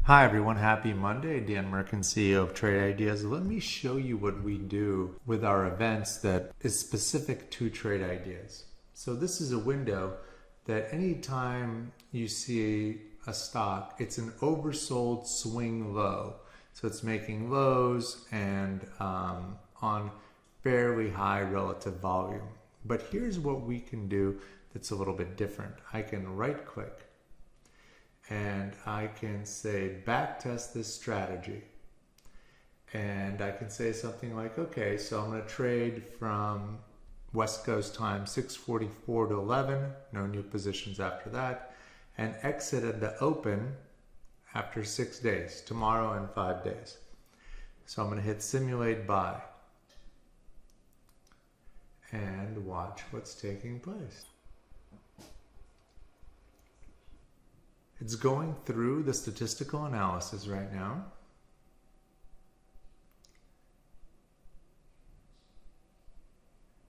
Hi everyone, happy Monday. Dan Merkin, CEO of Trade Ideas. Let me show you what we do with our events that is specific to Trade Ideas. So this is a window that anytime you see a stock, it's an oversold swing low. So it's making lows and on fairly high relative volume. But here's what we can do that's a little bit different. I can right click and I can say backtest this strategy, and I can say something like, okay, so I'm going to trade from West Coast time 6:44 to 11, no new positions after that, and exit at the open after 6 days, tomorrow and 5 days. So I'm going to hit simulate buy and watch what's taking place. It's going through the statistical analysis right now.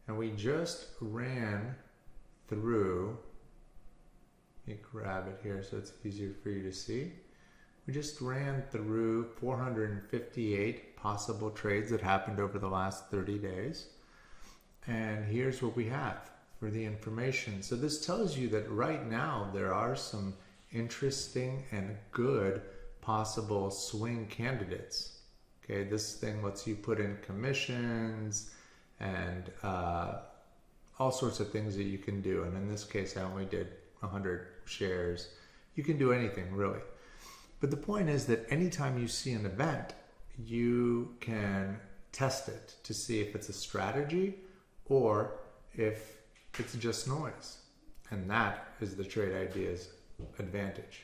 And we just ran through, let me grab it here so it's easier for you to see. We just ran through 458 possible trades that happened over the last 30 days. And here's what we have for the information. So this tells you that right now there are some interesting and good possible swing candidates. Okay, this thing lets you put in commissions and all sorts of things that you can do. And in this case, I only did 100 shares. You can do anything really. But the point is that anytime you see an event, you can test it to see if it's a strategy or if it's just noise. And that is the Trade Ideas advantage.